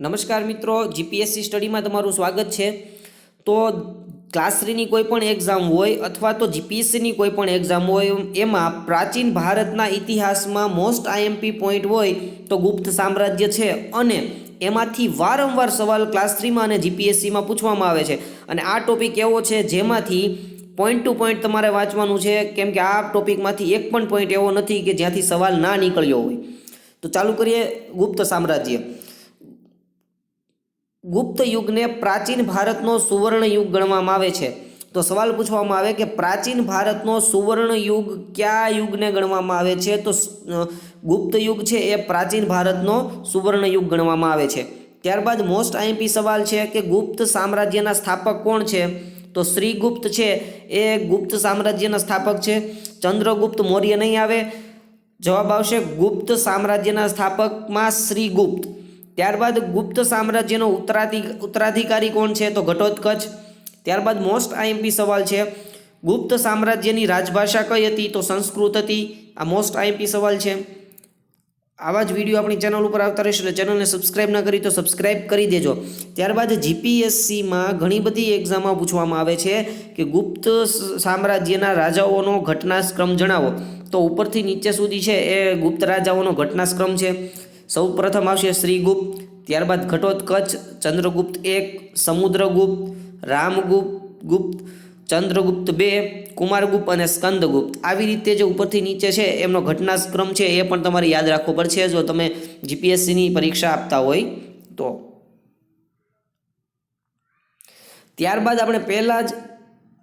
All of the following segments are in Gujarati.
નમસ્કાર મિત્રો, જીપીએસસી સ્ટડીમાં તમારું સ્વાગત છે। તો ક્લાસ 3ની કોઈ પણ એક્ઝામ હોય અથવા તો જીપીએસસીની કોઈ પણ એક્ઝામ હોય, એમાં પ્રાચીન ભારતના ઇતિહાસમાં મોસ્ટ આઈએમપી પોઈન્ટ હોય તો ગુપ્ત સામ્રાજ્ય છે। અને એમાંથી વારંવાર સવાલ ક્લાસ 3માં અને જીપીએસસીમાં પૂછવામાં આવે છે। અને આ ટોપિક એવો છે જેમાંથી પોઈન્ટ ટુ પોઈન્ટ તમારે વાંચવાનું છે, કેમ કે આ ટોપિકમાંથી એક પણ પોઈન્ટ એવો નથી કે જ્યાંથી સવાલ ના નીકળ્યો હોય। તો ચાલુ કરીએ। ગુપ્ત સામ્રાજ્ય। ગુપ્ત યુગને પ્રાચીન ભારતનો સુવર્ણ યુગ ગણવામાં આવે છે। તો સવાલ પૂછવામાં આવે કે પ્રાચીન ભારતનો સુવર્ણ યુગ કયા યુગને ગણવામાં આવે છે? તો ગુપ્ત યુગ છે એ પ્રાચીન ભારતનો સુવર્ણ યુગ ગણવામાં આવે છે। ત્યારબાદ મોસ્ટ આઈએમપી સવાલ છે કે ગુપ્ત સામ્રાજ્યના સ્થાપક કોણ છે? તો શ્રીગુપ્ત છે એ ગુપ્ત સામ્રાજ્યના સ્થાપક છે। ચંદ્રગુપ્ત મૌર્ય નહીં આવે, જવાબ આવશે ગુપ્ત સામ્રાજ્યના સ્થાપકમાં શ્રીગુપ્ત। ત્યારબાદ ગુપ્ત સામ્રાજ્યનો ઉત્તરાધિકારી કોણ છે? તો ઘટોત્કચ। ત્યારબાદ મોસ્ટ આઈએમપી સવાલ છે ગુપ્ત સામ્રાજ્યની રાજભાષા કઈ હતી? તો સંસ્કૃત હતી। આ મોસ્ટ આઈએમપી સવાલ છે। આવા જ વિડીયો આપણી ચેનલ ઉપર આવતા રહેશે, એટલે ચેનલને સબસ્ક્રાઇબ ના કરી તો સબસ્ક્રાઇબ કરી દેજો। ત્યારબાદ જીપીએસસીમાં ઘણી બધી એક્ઝામમાં પૂછવામાં આવે છે કે ગુપ્ત સામ્રાજ્યના રાજાઓનો ઘટનાક્રમ જણાવો। તો ઉપરથી નીચે સુધી છે એ ગુપ્ત રાજાઓનો ઘટનાક્રમ છે। સૌ પ્રથમ આવશે શ્રીગુપ્ત, ત્યારબાદ ઘટોત્કચ, ચંદ્રગુપ્ત 1, સમુદ્રગુપ્ત, રામગુપ્ત, ચંદ્રગુપ્ત 2, કુમારગુપ્ત અને સ્કંદગુપ્ત। આવી રીતે જે ઉપરથી નીચે છે એમનો ઘટનાક્રમ છે એ પણ તમારે યાદ રાખવો પડશે જો તમે જીપીએસસીની પરીક્ષા આપતા હોય તો। ત્યારબાદ આપણે પહેલા જ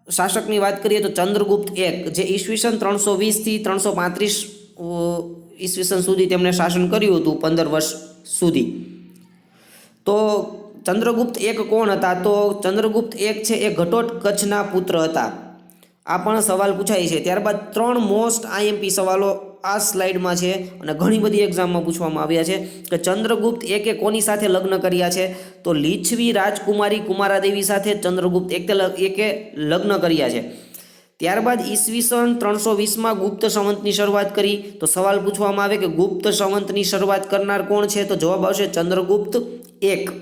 શાસકની વાત કરીએ તો ચંદ્રગુપ્ત 1, જે ઈસવીસન 320થી 335 ઈસવીસન સુધી તેમણે શાસન કર્યું હતું, 15 વર્ષ સુધી। તો ચંદ્રગુપ્ત 1 કોણ હતા? તો ચંદ્રગુપ્ત 1 છે એ ઘટોત્કચના પુત્ર હતા। આ પણ સવાલ પૂછાય છે। ત્યારબાદ 3 મોસ્ટ આઈએમપી સવાલો આ સ્લાઇડમાં છે અને ઘણી બધી એક્ઝામમાં પૂછવામાં આવ્યા છે કે ચંદ્રગુપ્ત 1 કોની સાથે લગ્ન કર્યા છે? તો લીછવી રાજકુમારી કુમારાદેવી સાથે ચંદ્રગુપ્ત 1 લગ્ન કર્યા છે। ત્યારબાદ ઈસવીસન 320માં ગુપ્ત સંવંતની શરૂઆત કરી। તો સવાલ પૂછવામાં આવે કે ગુપ્ત સંવંતની શરૂઆત કરનાર કોણ છે? તો જવાબ આવશે ચંદ્રગુપ્ત 1।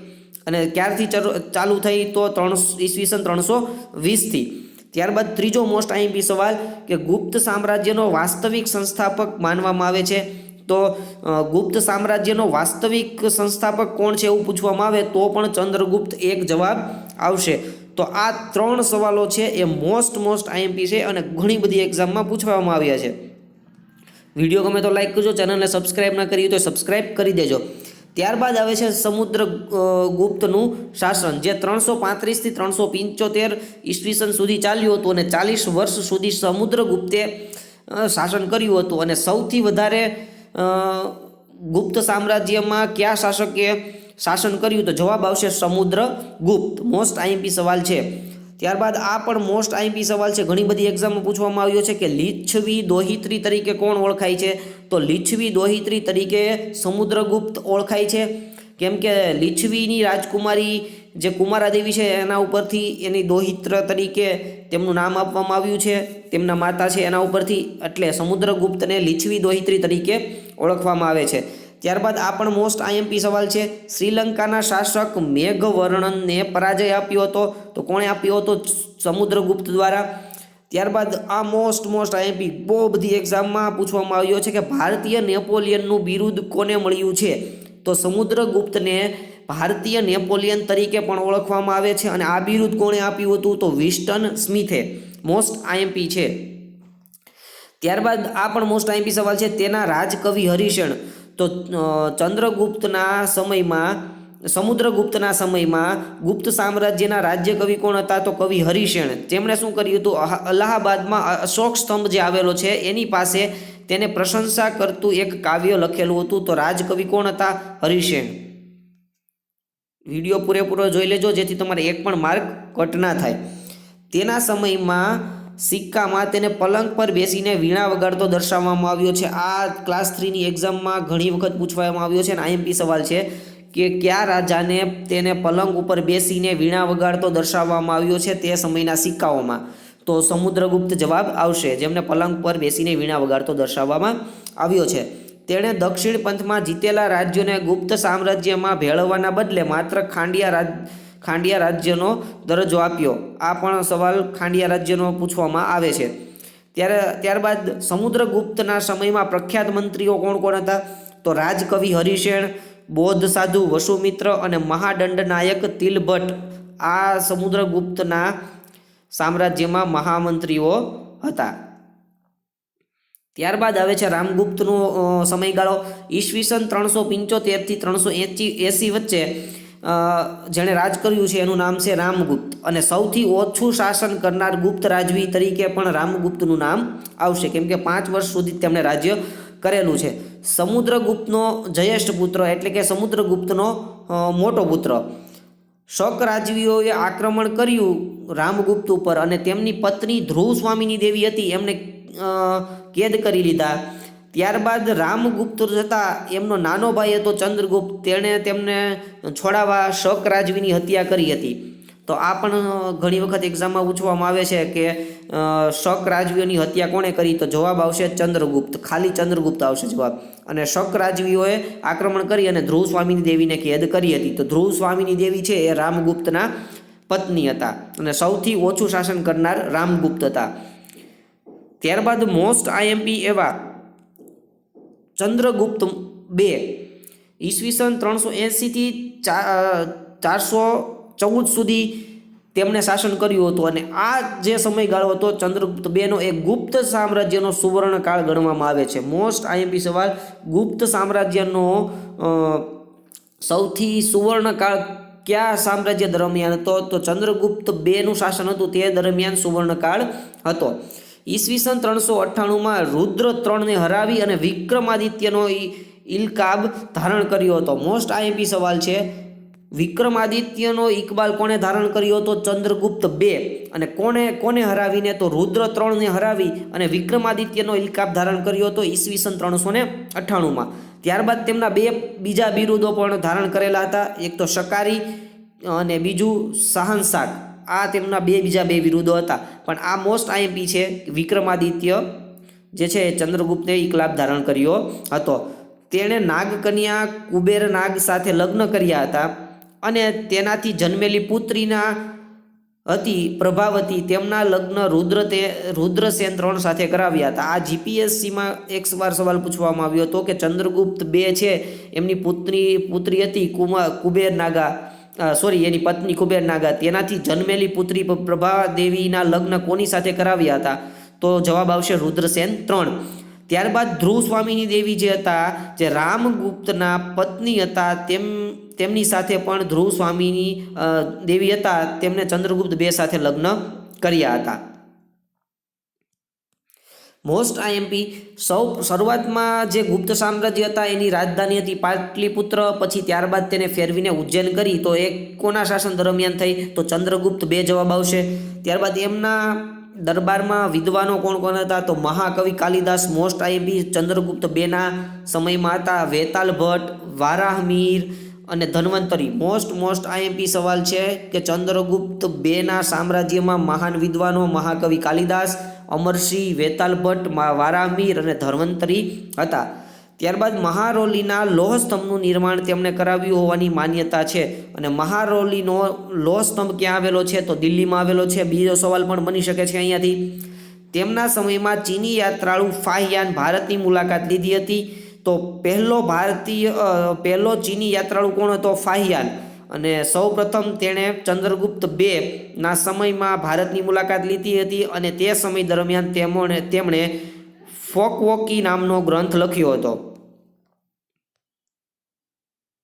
અને ક્યારથી ચાલુ થઈ? તો ઈસવીસન 320થી। ત્યારબાદ ત્રીજો મોસ્ટ આઈએમપી સવાલ કે ગુપ્ત સામ્રાજ્યનો વાસ્તવિક સંસ્થાપક માનવામાં આવે છે। તો ગુપ્ત સામ્રાજ્યનો વાસ્તવિક સંસ્થાપક કોણ છે એવું પૂછવામાં આવે તો પણ ચંદ્રગુપ્ત 1 જવાબ આવશે। તો આ 3 સવાલો છે એ મોસ્ટ આઈએમપી છે અને ઘણી બધી એક્ઝામમાં પૂછવામાં આવ્યા છે। વિડીયો ગમે તો લાઈક કરજો, ચેનલને સબસ્ક્રાઇબ ના કરી તો સબસ્ક્રાઇબ કરી દેજો। ત્યારબાદ આવે છે સમુદ્રગુપ્તનું શાસન, જે 335થી 375 ઈસવીસન સુધી ચાલ્યું હતું અને 40 વર્ષ સુધી સમુદ્રગુપ્તે શાસન કર્યું હતું। અને સૌથી વધારે ગુપ્ત સામ્રાજ્યમાં કયા શાસકે શાસન કર્યું? તો જવાબ આવશે સમુદ્રગુપ્ત। મોસ્ટ આઈએમપી સવાલ છે। ત્યારબાદ આ પણ મોસ્ટ આઈએમપી સવાલ છે, ઘણી બધી એક્ઝામમાં પૂછવામાં આવ્યો છે કે લીછવી દોહિત્રી તરીકે કોણ ઓળખાય છે? તો લીછવી દોહિત્રી તરીકે સમુદ્રગુપ્ત ઓળખાય છે, કેમ કે લીછવીની રાજકુમારી જે કુમારાદેવી છે એના ઉપરથી એની દોહિત્ર તરીકે તેમનું નામ આપવામાં આવ્યું છે, તેમના માતા છે એના ઉપરથી, એટલે સમુદ્રગુપ્તને લીછવી દોહિત્રી તરીકે ઓળખવામાં આવે છે। ત્યારબાદ આ પણ મોસ્ટ આઈએમપી સવાલ છે, શ્રીલંકાના શાસક મેઘવર્ણનને પરાજય આપ્યો હતો। તો કોણે આપ્યો હતો? સમુદ્રગુપ્ત દ્વારા। ત્યારબાદ આ મોસ્ટ આઈએમપી બહુ બધી એક્ઝામમાં પૂછવામાં આવ્યો છે કે ભારતીય નેપોલિયનનું બિરુદ કોને મળ્યું છે? તો સમુદ્રગુપ્તને ભારતીય નેપોલિયન તરીકે પણ ઓળખવામાં આવે છે અને આ બિરુદ કોણે આપ્યું હતું? તો વિન્સ્ટન સ્મિથે। મોસ્ટ આઈએમપી છે। ત્યારબાદ આ પણ મોસ્ટ આઈએમપી સવાલ છે, તેના રાજકવિ હરિશેણ। તો સમુદ્રગુપ્તના સમયમાં ગુપ્ત સામ્રાજ્યના રાજ્ય કવિ કોણ હતા? તો કવિ હરિશેણ। તેમણે શું કર્યું હતું? અલ્હાબાદમાં અશોક સ્તંભ જે આવેલો છે એની પાસે તેને પ્રશંસા કરતું એક કાવ્ય લખેલું હતું। તો રાજકવિ કોણ હતા? હરિશેણ। વિડીયો પૂરેપૂરો જોઈ લેજો જેથી તમારે એક પણ માર્ક કટ ના થાય। તેના સમયમાં સિક્કામાં તેને પલંગ પર બેસીને વીણા વગાડતો દર્શાવવામાં આવ્યો છે। આ ક્લાસ 3ની એક્ઝામમાં ઘણી વખત પૂછવામાં આવ્યો છે અને આઈએમપી સવાલ છે કે કયા રાજાને તેને પલંગ ઉપર બેસીને વીણા વગાડતો દર્શાવવામાં આવ્યો છે તે સમયના સિક્કાઓમાં? તો સમુદ્રગુપ્ત જવાબ આવશે, જેમને પલંગ પર બેસીને વીણા વગાડતો દર્શાવવામાં આવ્યો છે। તેણે દક્ષિણ પંથમાં જીતેલા રાજ્યોને ગુપ્ત સામ્રાજ્યમાં ભેળવવાના બદલે માત્ર ખાંડિયા રાજ્યનો દરજ્જો આપ્યો. આ પણ સવાલ ખાંડિયા રાજ્યનો પૂછવામાં આવે છે. ત્યારબાદ સમુદ્રગુપ્તના સમયમાં પ્રખ્યાત મંત્રીઓ કોણ કોણ હતા? તો રાજકવિ હરિશેણ, બૌદ્ધ સાધુ વસુમિત્ર અને મહાદંડનાયક તિલભટ્ટ આ સમુદ્રગુપ્તના સામ્રાજ્યમાં મહામંત્રીઓ હતા. ત્યારબાદ આવે છે રામગુપ્તનો સમયગાળો. ઈસવીસન 375 થી 380 વચ્ચે જેણે રાજ કર્યું છે એનું નામ છે રામગુપ્ત, અને સૌથી ઓછું શાસન કરનાર ગુપ્ત રાજવી તરીકે પણ રામગુપ્તનું નામ આવશે, કેમ કે 5 વર્ષ સુધી તેમણે રાજ્ય કરેલું છે. સમુદ્રગુપ્તનો જ્યેષ્ઠ પુત્ર એટલે કે સમુદ્રગુપ્તનો મોટો પુત્ર. શક રાજવીઓએ આક્રમણ કર્યું રામગુપ્ત ઉપર અને તેમની પત્ની ધ્રુવ સ્વામીની દેવી હતી એમને કેદ કરી લીધા. ત્યારબાદ રામગુપ્ત જતા એમનો નાનો ભાઈ હતો ચંદ્રગુપ્ત, તેણે તેમને છોડાવવા શક રાજવીની હત્યા કરી હતી. તો આ પણ ઘણી વખત એક્ઝામમાં પૂછવામાં આવે છે કે શક રાજવીઓની હત્યા કોણે કરી? તો જવાબ આવશે ચંદ્રગુપ્ત, ખાલી ચંદ્રગુપ્ત આવશે જવાબ. અને શક રાજવીઓએ આક્રમણ કરી અને ધ્રુવ સ્વામીની દેવીને કેદ કરી હતી. તો ધ્રુવ સ્વામીની દેવી છે એ રામગુપ્તના પત્ની હતા અને સૌથી ઓછું શાસન કરનાર રામગુપ્ત હતા. ત્યારબાદ મોસ્ટ આઈએમપી એવા ચંદ્રગુપ્ત II ઈસવીસન 380 થી 414 સુધી તેમણે શાસન કર્યું હતું, અને આ જે સમયગાળો હતો ચંદ્રગુપ્ત IIનો એ ગુપ્ત સામ્રાજ્યનો સુવર્ણકાળ ગણવામાં આવે છે. મોસ્ટ આઈએમપી સવાલ, ગુપ્ત સામ્રાજ્યનો સૌથી સુવર્ણકાળ કયા સામ્રાજ્ય દરમિયાન હતો? તો ચંદ્રગુપ્ત IIનું શાસન હતું તે દરમિયાન સુવર્ણકાળ હતો. ઈસવીસન 398માં રુદ્ર IIIને હરાવી અને વિક્રમાદિત્યનો ઇલકાબ ધારણ કર્યો હતો. મોસ્ટ આઈએમપી સવાલ છે, વિક્રમાદિત્યનો ઇકબાલ કોણે ધારણ કર્યો હતો? ચંદ્રગુપ્ત II. અને કોને હરાવીને? તો રુદ્ર IIIને હરાવી અને વિક્રમાદિત્યનો ઇલકાબ ધારણ કર્યો હતો ઈસવીસન 398માં. ત્યારબાદ તેમના બીજા બિરુદો પણ ધારણ કરેલા હતા, એક તો શકારી અને બીજું શહનશાહ. આ તેમના બીજા બે બિરુદો હતા. પણ આ મોસ્ટ આઈએમપી છે, વિક્રમાદિત્ય જે છે ચંદ્રગુપ્તને ઇકલાબ ધારણ કર્યો હતો. તેણે નાગકન્યા કુબેર નાગ સાથે લગ્ન કર્યા હતા અને તેનાથી જન્મેલી પુત્રીના હતી પ્રભાવતી, તેમના લગ્ન રુદ્રસેન III સાથે કરાવ્યા હતા. આ જીપીએસસીમાં એક વાર સવાલ પૂછવામાં આવ્યો હતો કે ચંદ્રગુપ્ત II છે એમની પુત્રી હતી કુબેર નાગા, એની પત્ની કુબેર નાગા, તેનાથી જન્મેલી પુત્રી પ્રભાદેવીના લગ્ન કોની સાથે કરાવ્યા હતા? તો જવાબ આવશે રુદ્રસેન III. ત્યારબાદ ધ્રુવ સ્વામીની દેવી જે હતા, જે રામગુપ્તના પત્ની હતા, તેમની સાથે પણ ધ્રુવ સ્વામીની દેવી હતા, તેમને ચંદ્રગુપ્ત II સાથે લગ્ન કર્યા હતા. મોસ્ટ આઈએમપી શરૂઆતમાં જે ગુપ્ત સામ્રાજ્ય હતા એની રાજધાની હતી પાટલીપુત્ર, પછી ત્યારબાદ તેને ફેરવીને ઉજ્જૈન કરી. તો એ કોના શાસન દરમિયાન થઈ? તો ચંદ્રગુપ્ત II જવાબ આવશે. ત્યારબાદ એમના દરબારમાં વિદ્વાનો કોણ કોણ હતા? તો મહાકવિ કાલિદાસ મોસ્ટ આઈએમપી ચંદ્રગુપ્ત IIના સમયમાં હતા, વેતાલ ભટ્ટ, વારાહમીર અને ધન્વંતરી. મોસ્ટ આઈએમપી સવાલ છે કે ચંદ્રગુપ્ત IIના સામ્રાજ્યમાં મહાન વિદ્વાનો મહાકવિ કાલિદાસ, અમરસિંહ, વેતાલ ભટ્ટ, વારાહમીર અને ધન્વંતરી હતા. ત્યારબાદ મહારોલીના લોહસ્તંભનું નિર્માણ તેમણે કરાવ્યું હોવાની માન્યતા છે, અને મહારોલીનો લોહસ્તંભ ક્યાં આવેલો છે? તો દિલ્હીમાં આવેલો છે. બીજો સવાલ પણ બની શકે છે અહીંયાથી. તેમના સમયમાં ચીની યાત્રાળુ ફાહિયાન ભારતની મુલાકાત લીધી હતી. તો પહેલો ચીની યાત્રાળુ કોણ હતો? ફાહિયાન. અને સૌપ્રથમ તેણે ચંદ્રગુપ્ત IIના સમયમાં ભારતની મુલાકાત લીધી હતી અને તે સમય દરમિયાન તેમણે ફોકવોકી નામનો ગ્રંથ લખ્યો હતો.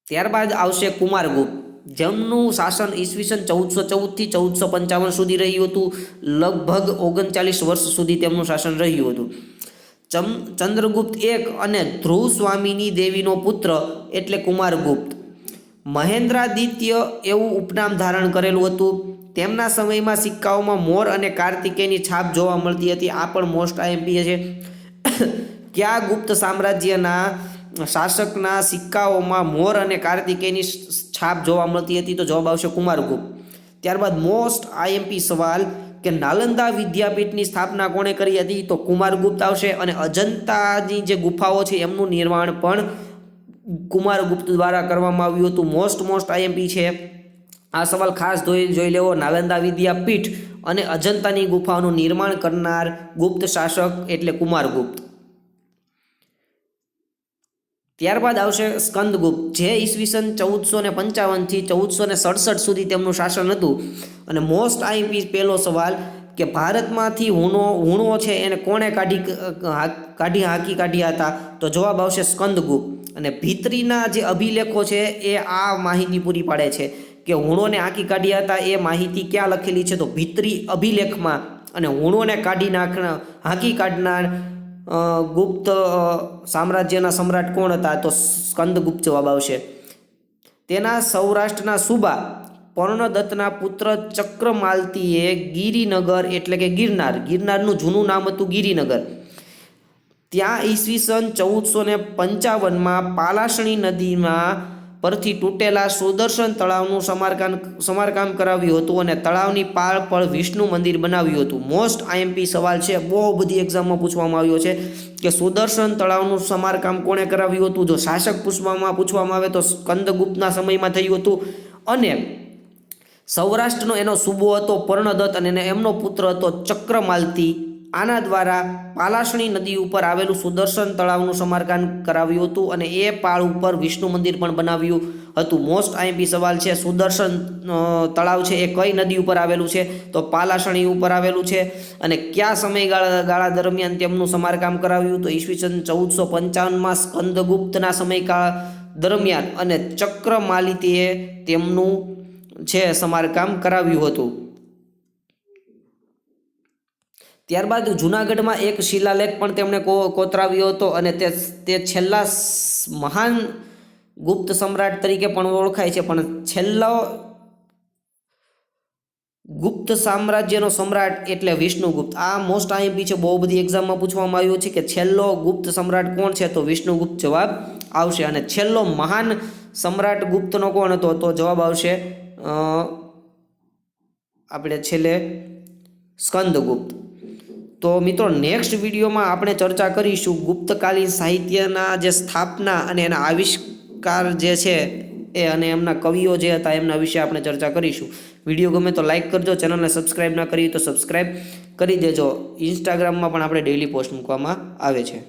ત્યારબાદ આવશે કુમારગુપ્ત, જેમનું શાસન ઈસવીસન 1414 થી 1455 સુધી રહ્યું હતું. લગભગ 39 વર્ષ સુધી તેમનું શાસન રહ્યું હતું. ચંદ્રગુપ્ત I અને ધ્રુવ સ્વામીની દેવીનો પુત્ર એટલે કુમારગુપ્ત. મહેન્દ્રાદિત્ય એવું ઉપનામ ધારણ કરેલું હતું. તેમના સમયમાં સિક્કાઓમાં મોર અને કાર્તિકેયની છાપ જોવા મળતી હતી. આ પણ મોસ્ટ આઈએમપી છે. કયા ગુપ્ત સામ્રાજ્યના શાસકના સિક્કાઓમાં મોર અને કાર્તિકેયની છાપ જોવા મળતી હતી? તો જવાબ આવશે કુમારગુપ્ત. ત્યારબાદ મોસ્ટ આઈએમપી સવાલ, કે નાલંદા વિદ્યાપીઠની સ્થાપના કોણે કરી હતી? તો કુમારગુપ્ત આવશે. અને અજંતાની જે ગુફાઓ છે એમનું નિર્માણ પણ કુમારગુપ્ત દ્વારા કરવામાં આવ્યું હતું. મોસ્ટ આઈએમપી છે આ સવાલ, ખાસ જોઈ લેવો. નાલંદા વિદ્યાપીઠ અને અજંતાની ગુફાઓનું નિર્માણ કરનાર ગુપ્ત શાસક એટલે કુમારગુપ્ત. ત્યારબાદ આવશે સ્કંદગુપ્ત, જે ઈસવીસન 1455 થી 1467 સુધી તેમનું શાસન હતું. અને મોસ્ટ આઈએમપી પહેલો સવાલ કે ભારતમાંથી હુણો છે એને કોણે કાઢ્યા હતા? તો જવાબ આવશે સ્કંદગુપ્ત. અને ભીતરીના જે અભિલેખો છે એ આ માહિતી પૂરી પાડે છે કે હુણોને હાંકી કાઢ્યા હતા. એ માહિતી ક્યાં લખેલી છે? તો ભીતરી અભિલેખમાં. અને હુણોને હાંકી કાઢનાર ગુપ્ત સામ્રાજ્યના સમ્રાટ કોણ હતા? તો સ્કંદગુપ્ત જવાબ આવશે. તેના સૌરાષ્ટ્રના સુબા પર્ણદત્તના પુત્ર ચક્રમાલતીએ ગિરિનગર એટલે કે ગિરનારનું જૂનું નામ હતું ગિરિનગર, ત્યાં ઈસવીસન 1455માં પાલાશણી નદીમાં પરથી તૂટેલા સુદર્શન તળાવનું સમારકામ કરાવ્યું હતું. અને તળાવની પાળ પર વિષ્ણુ મંદિર બનાવ્યું હતું. મોસ્ટ આઈએમપી સવાલ છે, બહુ બધી એક્ઝામમાં પૂછવામાં આવ્યો છે કે સુદર્શન તળાવનું સમારકામ કોણે કરાવ્યું હતું? જો શાસક પૂછવામાં આવે તો સ્કંદગુપ્તના સમયમાં થયું હતું. અને સૌરાષ્ટ્રનો એનો સુબો હતો પર્ણદત્ત અને એમનો પુત્ર હતો ચક્રમાલતી. આના દ્વારા પાલાશણી નદી ઉપર આવેલું સુદર્શન તળાવનું સમારકામ કરાવ્યું હતું. અને એ પાળ ઉપર વિષ્ણુ મંદિર પણ બનાવ્યું હતું. મોસ્ટ આઈએમપી સવાલ છે, સુદર્શન તળાવ છે એ કઈ નદી ઉપર આવેલું છે? તો પાલાશણી ઉપર આવેલું છે. અને કયા સમયગાળા દરમિયાન તેમનું સમારકામ કરાવ્યું? તો ઈસવીસન 1455માં સ્કંદગુપ્તના સમયગાળા દરમિયાન. અને ચક્રમાલિતીએ તેમનું છે સમારકામ કરાવ્યું હતું. ત્યારબાદ જૂનાગઢમાં એક શિલાલેખ પણ તેમણે કોતરાવ્યો હતો. અને તે છેલ્લા મહાન ગુપ્ત સમ્રાટ તરીકે પણ ઓળખાય છે. પણ છેલ્લો ગુપ્ત સામ્રાજ્યનો સમ્રાટ એટલે વિષ્ણુગુપ્ત. આ મોસ્ટ આઈએમપી છે, બહુ બધી એક્ઝામમાં પૂછવામાં આવ્યું છે કે છેલ્લો ગુપ્ત સમ્રાટ કોણ છે? તો વિષ્ણુગુપ્ત જવાબ આવશે. અને છેલ્લો મહાન સમ્રાટ ગુપ્તનો કોણ હતો? તો જવાબ આવશે આપણે છેલ્લે સ્કંદગુપ્ત. તો મિત્રો નેક્સ્ટ વિડીયોમાં આપણે ચર્ચા કરીશું ગુપ્તકાલીન સાહિત્યના જે સ્થાપના અને એના આવિષ્કાર જે છે એ અને એમના કવિઓ જે હતા એમના વિશે આપણે ચર્ચા કરીશું. વિડીયો ગમે તો લાઇક કરજો, ચેનલને સબસ્ક્રાઈબ ના કરી તો સબસ્ક્રાઈબ કરી દેજો. ઇન્સ્ટાગ્રામમાં પણ આપણે ડેઈલી પોસ્ટ મૂકવામાં આવે છે.